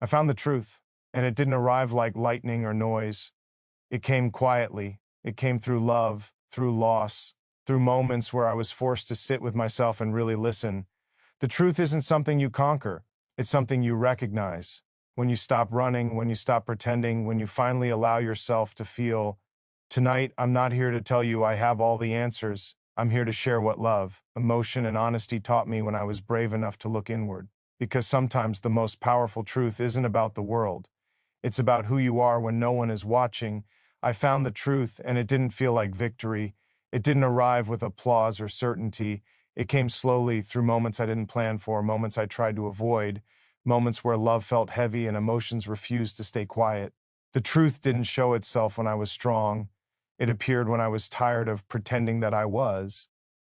I found the truth, and it didn't arrive like lightning or noise. It came quietly. It came through love, through loss, through moments where I was forced to sit with myself and really listen. The truth isn't something you conquer, it's something you recognize. When you stop running, when you stop pretending, when you finally allow yourself to feel, tonight, I'm not here to tell you I have all the answers. I'm here to share what love, emotion, and honesty taught me when I was brave enough to look inward. Because sometimes the most powerful truth isn't about the world. It's about who you are when no one is watching. I found the truth, and it didn't feel like victory. It didn't arrive with applause or certainty. It came slowly through moments I didn't plan for, moments I tried to avoid, moments where love felt heavy and emotions refused to stay quiet. The truth didn't show itself when I was strong. It appeared when I was tired of pretending that I was.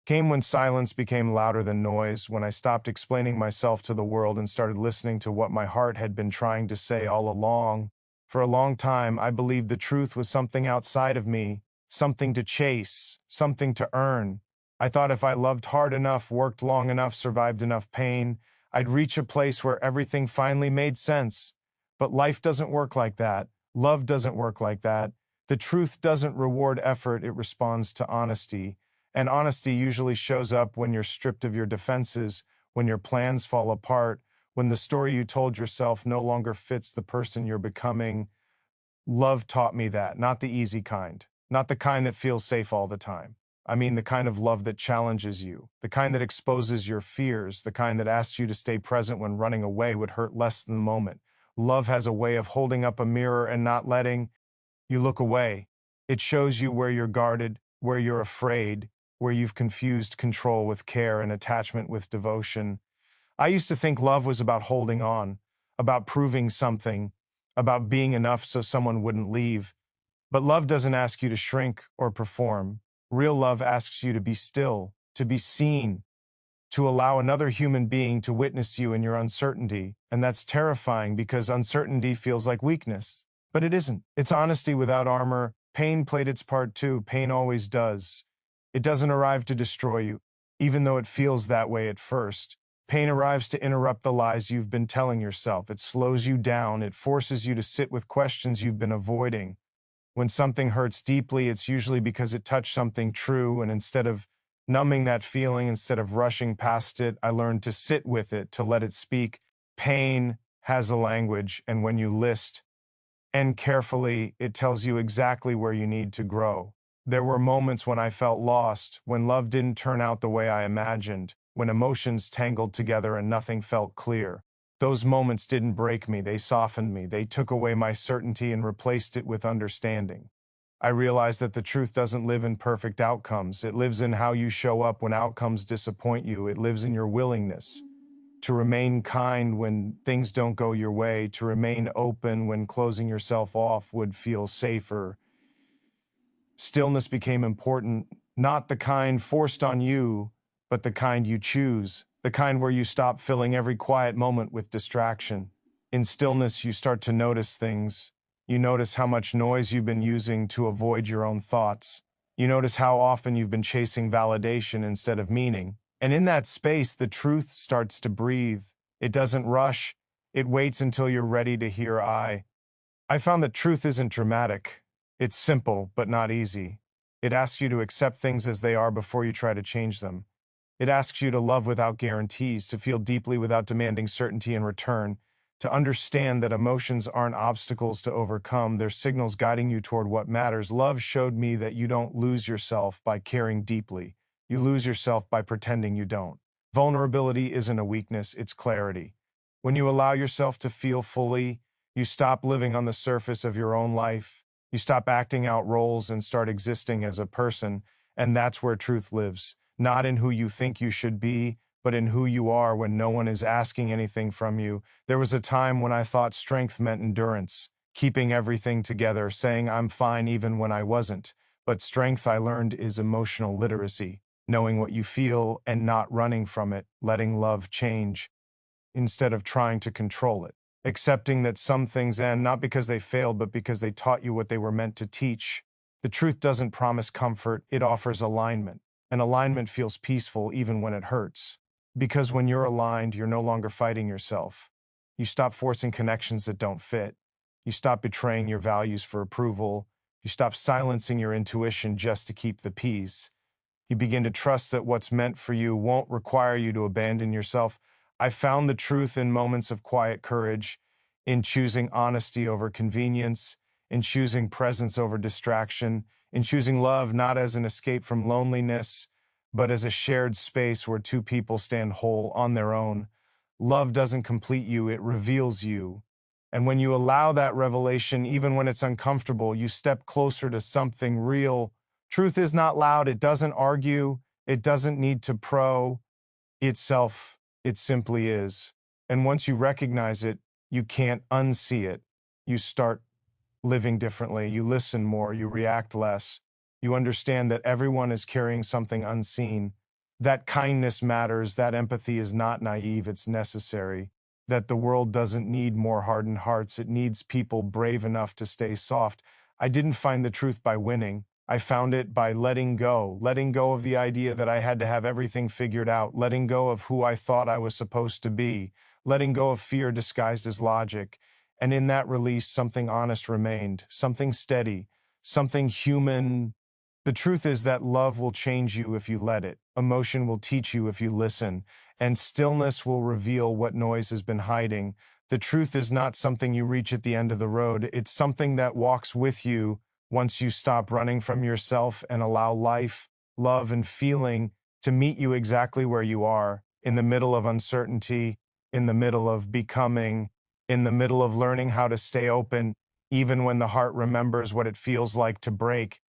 Came when silence became louder than noise, when I stopped explaining myself to the world and started listening to what my heart had been trying to say all along. For a long time, I believed the truth was something outside of me, something to chase, something to earn. I thought if I loved hard enough, worked long enough, survived enough pain, I'd reach a place where everything finally made sense. But life doesn't work like that. Love doesn't work like that. The truth doesn't reward effort, it responds to honesty. And honesty usually shows up when you're stripped of your defenses, when your plans fall apart, when the story you told yourself no longer fits the person you're becoming. Love taught me that, not the easy kind, not the kind that feels safe all the time. I mean the kind of love that challenges you, the kind that exposes your fears, the kind that asks you to stay present when running away would hurt less than the moment. Love has a way of holding up a mirror and not letting you look away. It shows you where you're guarded, where you're afraid, where you've confused control with care and attachment with devotion. I used to think love was about holding on, about proving something, about being enough so someone wouldn't leave. But love doesn't ask you to shrink or perform. Real love asks you to be still, to be seen, to allow another human being to witness you in your uncertainty. And that's terrifying because uncertainty feels like weakness. But it isn't. It's honesty without armor. Pain played its part too. Pain always does. It doesn't arrive to destroy you, even though it feels that way at first. Pain arrives to interrupt the lies you've been telling yourself. It slows you down. It forces you to sit with questions you've been avoiding. When something hurts deeply, it's usually because it touched something true, and instead of numbing that feeling, instead of rushing past it, I learned to sit with it, to let it speak. Pain has a language, and when you list and carefully, it tells you exactly where you need to grow. There were moments when I felt lost, when love didn't turn out the way I imagined, when emotions tangled together and nothing felt clear. Those moments didn't break me, they softened me. They took away my certainty and replaced it with understanding. I realized that the truth doesn't live in perfect outcomes. It lives in how you show up when outcomes disappoint you. It lives in your willingness to remain kind when things don't go your way, to remain open when closing yourself off would feel safer. Stillness became important, not the kind forced on you, but the kind you choose, the kind where you stop filling every quiet moment with distraction. In stillness, you start to notice things. You notice how much noise you've been using to avoid your own thoughts. You notice how often you've been chasing validation instead of meaning. And in that space, the truth starts to breathe. It doesn't rush. It waits until you're ready to hear I found that truth isn't dramatic. It's simple, but not easy. It asks you to accept things as they are before you try to change them. It asks you to love without guarantees, to feel deeply without demanding certainty in return, to understand that emotions aren't obstacles to overcome, they're signals guiding you toward what matters. Love showed me that you don't lose yourself by caring deeply. You lose yourself by pretending you don't. Vulnerability isn't a weakness, it's clarity. When you allow yourself to feel fully, you stop living on the surface of your own life. You stop acting out roles and start existing as a person, and that's where truth lives. Not in who you think you should be, but in who you are when no one is asking anything from you. There was a time when I thought strength meant endurance, keeping everything together, saying I'm fine even when I wasn't. But strength, I learned, is emotional literacy, knowing what you feel and not running from it, letting love change instead of trying to control it. Accepting that some things end not because they failed, but because they taught you what they were meant to teach. The truth doesn't promise comfort, it offers alignment. And alignment feels peaceful even when it hurts. Because when you're aligned, you're no longer fighting yourself. You stop forcing connections that don't fit. You stop betraying your values for approval. You stop silencing your intuition just to keep the peace. You begin to trust that what's meant for you won't require you to abandon yourself. I found the truth in moments of quiet courage, in choosing honesty over convenience, in choosing presence over distraction, in choosing love not as an escape from loneliness, but as a shared space where two people stand whole on their own. Love doesn't complete you, it reveals you. And when you allow that revelation, even when it's uncomfortable, you step closer to something real. Truth is not loud, it doesn't argue, it doesn't need to pro itself, it simply is. And once you recognize it, you can't unsee it. You start living differently, you listen more, you react less. You understand that everyone is carrying something unseen, that kindness matters, that empathy is not naive, it's necessary, that the world doesn't need more hardened hearts, it needs people brave enough to stay soft. I didn't find the truth by winning. I found it by letting go of the idea that I had to have everything figured out, letting go of who I thought I was supposed to be, letting go of fear disguised as logic. And in that release, something honest remained, something steady, something human. The truth is that love will change you if you let it, emotion will teach you if you listen, and stillness will reveal what noise has been hiding. The truth is not something you reach at the end of the road, it's something that walks with you once you stop running from yourself and allow life, love, and feeling to meet you exactly where you are, in the middle of uncertainty, in the middle of becoming, in the middle of learning how to stay open, even when the heart remembers what it feels like to break.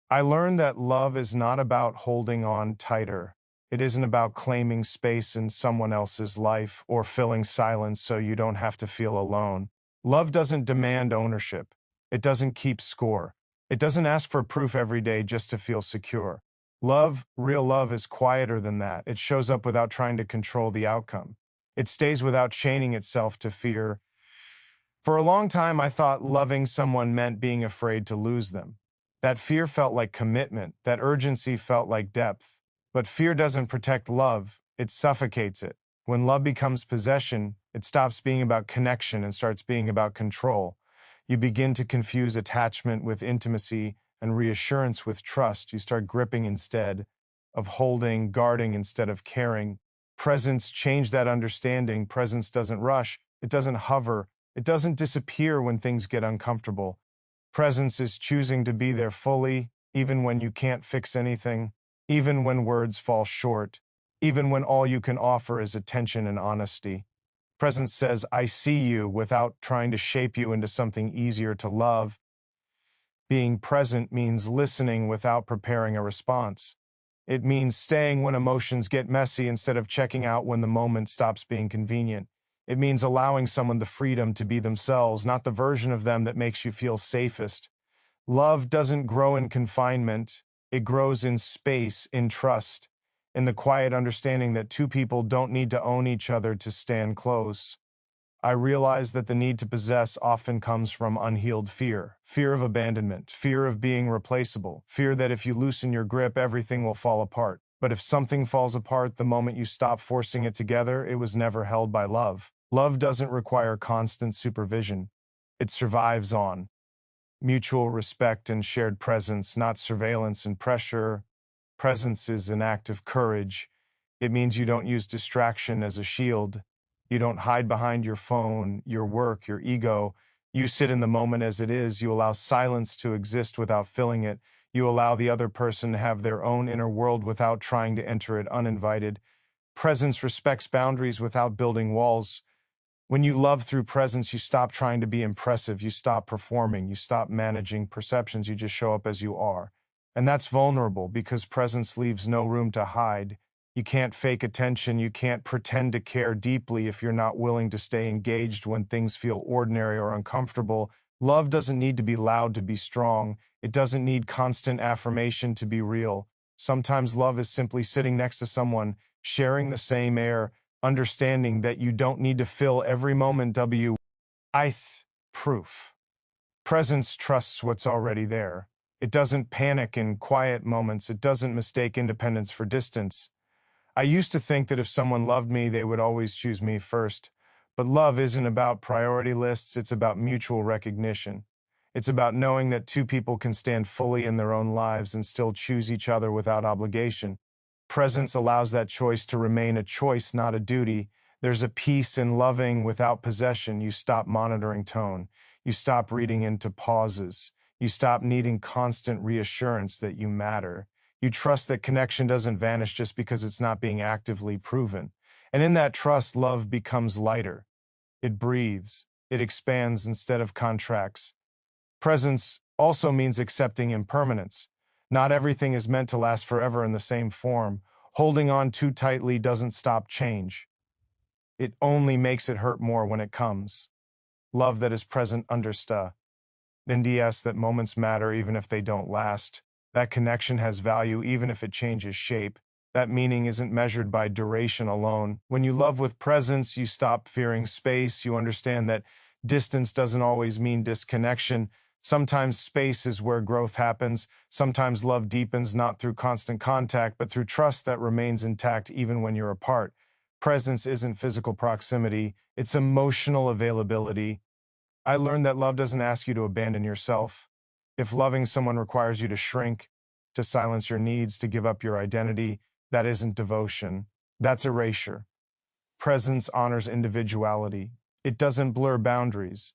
I learned that love is not about holding on tighter. It isn't about claiming space in someone else's life or filling silence so you don't have to feel alone. Love doesn't demand ownership. It doesn't keep score. It doesn't ask for proof every day just to feel secure. Love, real love, is quieter than that. It shows up without trying to control the outcome. It stays without chaining itself to fear. For a long time, I thought loving someone meant being afraid to lose them. That fear felt like commitment, that urgency felt like depth. But fear doesn't protect love, it suffocates it. When love becomes possession, it stops being about connection and starts being about control. You begin to confuse attachment with intimacy and reassurance with trust. You start gripping instead of holding, guarding instead of caring. Presence changed that understanding. Presence doesn't rush, it doesn't hover, it doesn't disappear when things get uncomfortable. Presence is choosing to be there fully, even when you can't fix anything, even when words fall short, even when all you can offer is attention and honesty. Presence says, I see you, without trying to shape you into something easier to love. Being present means listening without preparing a response. It means staying when emotions get messy instead of checking out when the moment stops being convenient. It means allowing someone the freedom to be themselves, not the version of them that makes you feel safest. Love doesn't grow in confinement. It grows in space, in trust, in the quiet understanding that two people don't need to own each other to stand close. I realize that the need to possess often comes from unhealed fear, fear of abandonment, fear of being replaceable, fear that if you loosen your grip, everything will fall apart. But if something falls apart the moment you stop forcing it together, it was never held by love. Love doesn't require constant supervision. It survives on mutual respect and shared presence, not surveillance and pressure. Presence is an act of courage. It means you don't use distraction as a shield. You don't hide behind your phone, your work, your ego. You sit in the moment as it is. You allow silence to exist without filling it. You allow the other person to have their own inner world without trying to enter it uninvited. Presence respects boundaries without building walls. When you love through presence, you stop trying to be impressive, you stop performing, you stop managing perceptions, you just show up as you are. And that's vulnerable because presence leaves no room to hide. You can't fake attention, you can't pretend to care deeply if you're not willing to stay engaged when things feel ordinary or uncomfortable. Love doesn't need to be loud to be strong. It doesn't need constant affirmation to be real. Sometimes love is simply sitting next to someone, sharing the same air, understanding that you don't need to fill every moment. Proof. Presence trusts what's already there. It doesn't panic in quiet moments. It doesn't mistake independence for distance. I used to think that if someone loved me, they would always choose me first. But love isn't about priority lists, it's about mutual recognition. It's about knowing that two people can stand fully in their own lives and still choose each other without obligation. Presence allows that choice to remain a choice, not a duty. There's a peace in loving without possession. You stop monitoring tone. You stop reading into pauses. You stop needing constant reassurance that you matter. You trust that connection doesn't vanish just because it's not being actively proven. And in that trust, love becomes lighter. It breathes. It expands instead of contracts. Presence also means accepting impermanence. Not everything is meant to last forever in the same form. Holding on too tightly doesn't stop change. It only makes it hurt more when it comes. Love that is present understa. NDS that moments matter even if they don't last. That connection has value even if it changes shape. That meaning isn't measured by duration alone. When you love with presence, you stop fearing space. You understand that distance doesn't always mean disconnection. Sometimes space is where growth happens. Sometimes love deepens not through constant contact, but through trust that remains intact even when you're apart. Presence isn't physical proximity, it's emotional availability. I learned that love doesn't ask you to abandon yourself. If loving someone requires you to shrink, to silence your needs, to give up your identity, that isn't devotion. That's erasure. Presence honors individuality. It doesn't blur boundaries.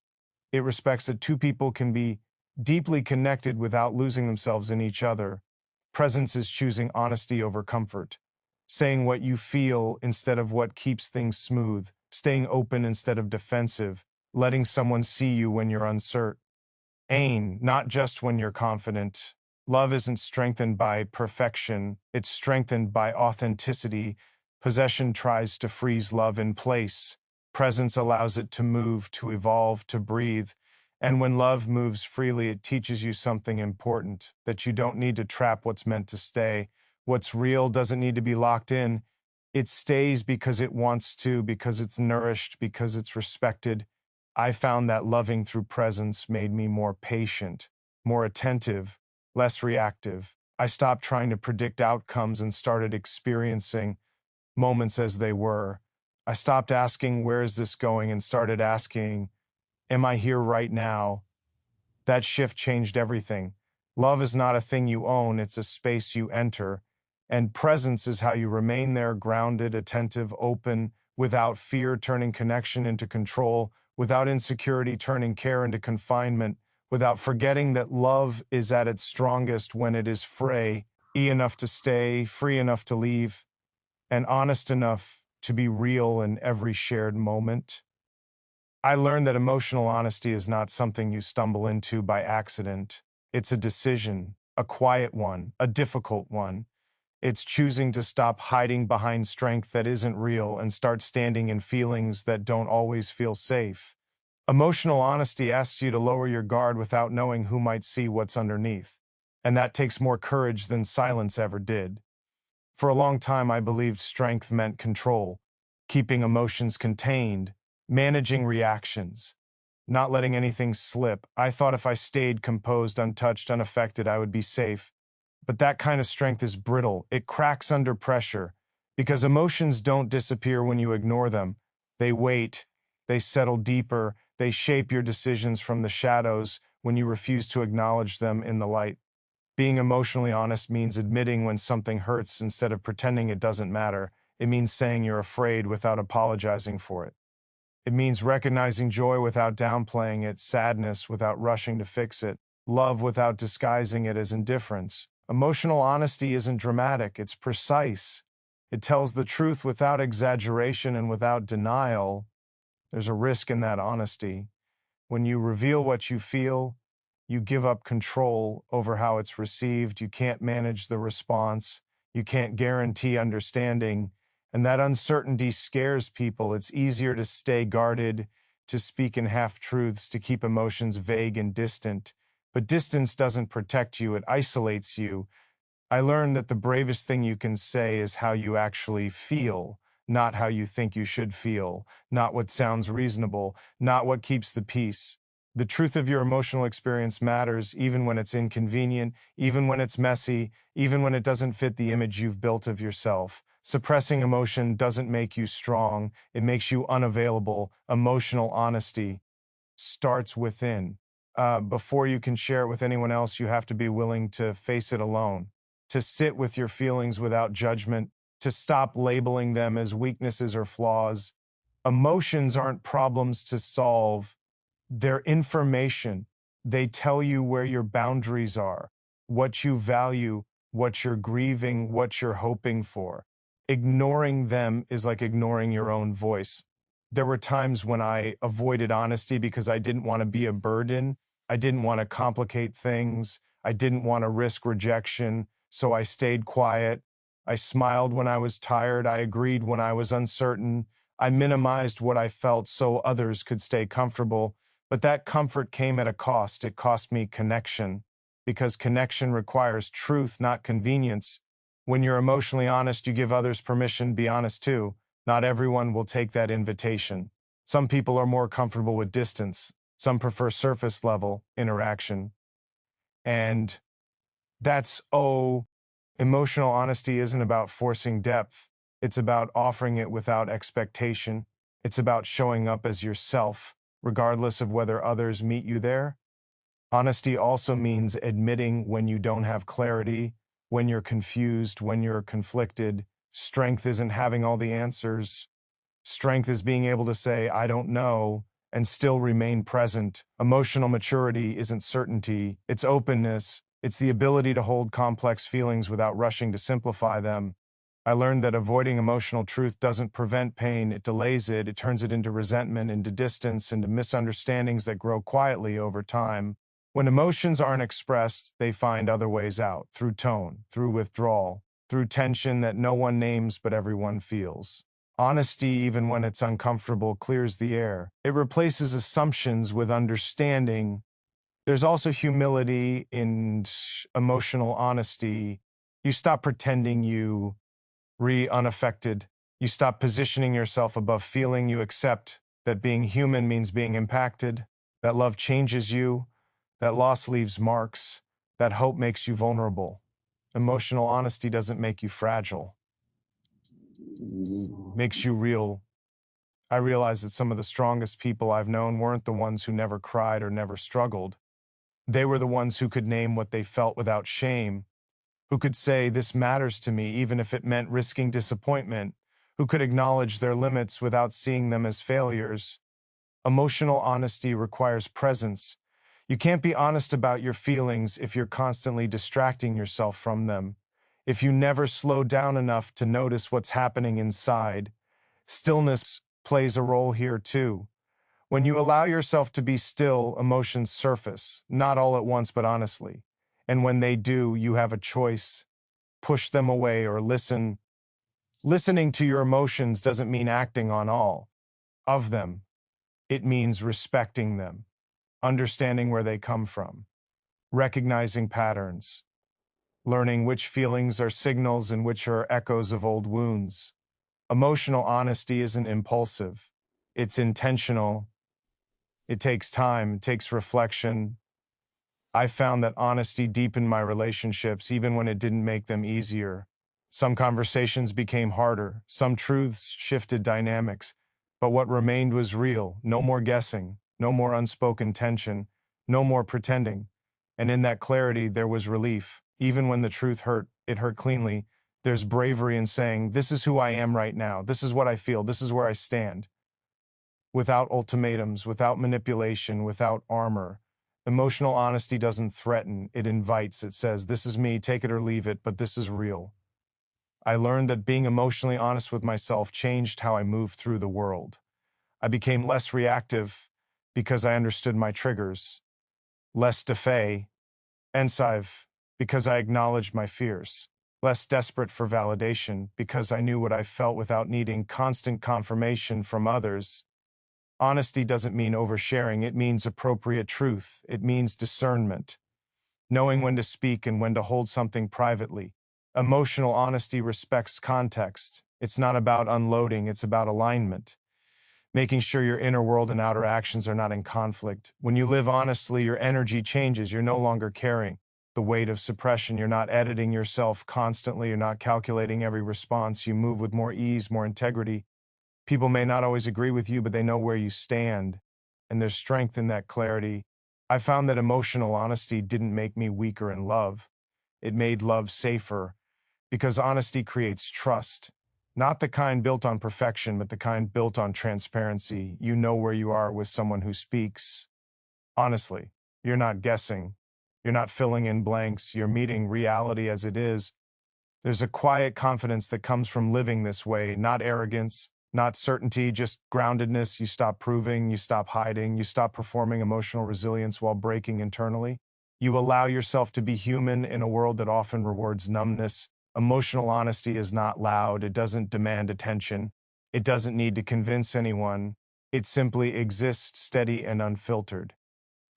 It respects that two people can be deeply connected without losing themselves in each other. Presence is choosing honesty over comfort, saying what you feel instead of what keeps things smooth, staying open instead of defensive, letting someone see you when you're uncertain. Not just when you're confident. Love isn't strengthened by perfection, it's strengthened by authenticity. Possession tries to freeze love in place. Presence allows it to move, to evolve, to breathe. And when love moves freely, it teaches you something important, that you don't need to trap what's meant to stay. What's real doesn't need to be locked in. It stays because it wants to, because it's nourished, because it's respected. I found that loving through presence made me more patient, more attentive, less reactive. I stopped trying to predict outcomes and started experiencing moments as they were. I stopped asking, where is this going, and started asking, am I here right now? That shift changed everything. Love is not a thing you own, it's a space you enter. And presence is how you remain there, grounded, attentive, open, without fear turning connection into control, without insecurity turning care into confinement, without forgetting that love is at its strongest when it is enough to stay, free enough to leave, and honest enough to be real in every shared moment. I learned that emotional honesty is not something you stumble into by accident. It's a decision, a quiet one, a difficult one. It's choosing to stop hiding behind strength that isn't real and start standing in feelings that don't always feel safe. Emotional honesty asks you to lower your guard without knowing who might see what's underneath. And that takes more courage than silence ever did. For a long time, I believed strength meant control, keeping emotions contained, managing reactions, not letting anything slip. I thought if I stayed composed, untouched, unaffected, I would be safe. But that kind of strength is brittle. It cracks under pressure because emotions don't disappear when you ignore them. They wait, they settle deeper, they shape your decisions from the shadows when you refuse to acknowledge them in the light. Being emotionally honest means admitting when something hurts instead of pretending it doesn't matter. It means saying you're afraid without apologizing for it. It means recognizing joy without downplaying it, sadness without rushing to fix it, love without disguising it as indifference. Emotional honesty isn't dramatic, it's precise. It tells the truth without exaggeration and without denial. There's a risk in that honesty. When you reveal what you feel, you give up control over how it's received. You can't manage the response. You can't guarantee understanding. And that uncertainty scares people. It's easier to stay guarded, to speak in half-truths, to keep emotions vague and distant. But distance doesn't protect you, it isolates you. I learned that the bravest thing you can say is how you actually feel, not how you think you should feel, not what sounds reasonable, not what keeps the peace. The truth of your emotional experience matters even when it's inconvenient, even when it's messy, even when it doesn't fit the image you've built of yourself. Suppressing emotion doesn't make you strong, it makes you unavailable. Emotional honesty starts within. Before you can share it with anyone else, you have to be willing to face it alone, to sit with your feelings without judgment, to stop labeling them as weaknesses or flaws. Emotions aren't problems to solve, they're information. They tell you where your boundaries are, what you value, what you're grieving, what you're hoping for. Ignoring them is like ignoring your own voice. There were times when I avoided honesty because I didn't want to be a burden. I didn't want to complicate things. I didn't want to risk rejection. So I stayed quiet. I smiled when I was tired. I agreed when I was uncertain. I minimized what I felt so others could stay comfortable. But that comfort came at a cost. It cost me connection, because connection requires truth, not convenience. When you're emotionally honest, you give others permission to be honest too. Not everyone will take that invitation. Some people are more comfortable with distance. Some prefer surface level interaction. And that's emotional honesty isn't about forcing depth. It's about offering it without expectation. It's about showing up as yourself, regardless of whether others meet you there. Honesty also means admitting when you don't have clarity, when you're confused, when you're conflicted. Strength isn't having all the answers. Strength is being able to say, I don't know, and still remain present. Emotional maturity isn't certainty, it's openness. It's the ability to hold complex feelings without rushing to simplify them. I learned that avoiding emotional truth doesn't prevent pain, it delays it, it turns it into resentment, into distance, into misunderstandings that grow quietly over time. When emotions aren't expressed, they find other ways out, through tone, through withdrawal, through tension that no one names but everyone feels. Honesty, even when it's uncomfortable, clears the air. It replaces assumptions with understanding. There's also humility in emotional honesty. You stop pretending you unaffected. You stop positioning yourself above feeling. You accept that being human means being impacted, that love changes you, that loss leaves marks, that hope makes you vulnerable. Emotional honesty doesn't make you fragile, makes you real. I realized that some of the strongest people I've known weren't the ones who never cried or never struggled. They were the ones who could name what they felt without shame, who could say, this matters to me, even if it meant risking disappointment, who could acknowledge their limits without seeing them as failures. Emotional honesty requires presence. You can't be honest about your feelings if you're constantly distracting yourself from them, if you never slow down enough to notice what's happening inside. Stillness plays a role here too. When you allow yourself to be still, emotions surface, not all at once, but honestly. And when they do, you have a choice. Push them away or listen. Listening to your emotions doesn't mean acting on all of them. It means respecting them, understanding where they come from, recognizing patterns, learning which feelings are signals and which are echoes of old wounds. Emotional honesty isn't impulsive. It's intentional. It takes time, it takes reflection. I found that honesty deepened my relationships even when it didn't make them easier. Some conversations became harder, some truths shifted dynamics, but what remained was real. No more guessing, no more unspoken tension, no more pretending. And in that clarity, there was relief. Even when the truth hurt, it hurt cleanly. There's bravery in saying, this is who I am right now, this is what I feel, this is where I stand. Without ultimatums, without manipulation, without armor. Emotional honesty doesn't threaten, it invites. It says, this is me, take it or leave it, but this is real. I learned that being emotionally honest with myself changed how I moved through the world. I became less reactive because I understood my triggers, less defensive because I acknowledged my fears, less desperate for validation because I knew what I felt without needing constant confirmation from others. Honesty doesn't mean oversharing, it means appropriate truth. It means discernment, knowing when to speak and when to hold something privately. Emotional honesty respects context. It's not about unloading, it's about alignment, making sure your inner world and outer actions are not in conflict. When you live honestly, your energy changes, you're no longer caring. the weight of suppression. You're not editing yourself constantly. You're not calculating every response. You move with more ease, more integrity. People may not always agree with you, but they know where you stand, and there's strength in that clarity. I found that emotional honesty didn't make me weaker in love. It made love safer, because honesty creates trust. Not the kind built on perfection, but the kind built on transparency. You know where you are with someone who speaks honestly. You're not guessing. You're not filling in blanks. You're meeting reality as it is. There's a quiet confidence that comes from living this way, not arrogance, not certainty, just groundedness. You stop proving, you stop hiding, you stop performing emotional resilience while breaking internally. You allow yourself to be human in a world that often rewards numbness. Emotional honesty is not loud, it doesn't demand attention, it doesn't need to convince anyone. It simply exists steady and unfiltered.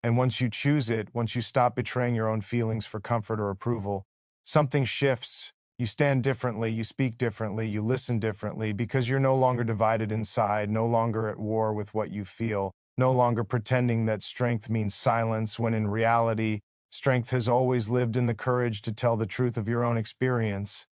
And once you choose it, once you stop betraying your own feelings for comfort or approval, something shifts. You stand differently, you speak differently, you listen differently, because you're no longer divided inside, no longer at war with what you feel, no longer pretending that strength means silence, when in reality, strength has always lived in the courage to tell the truth of your own experience.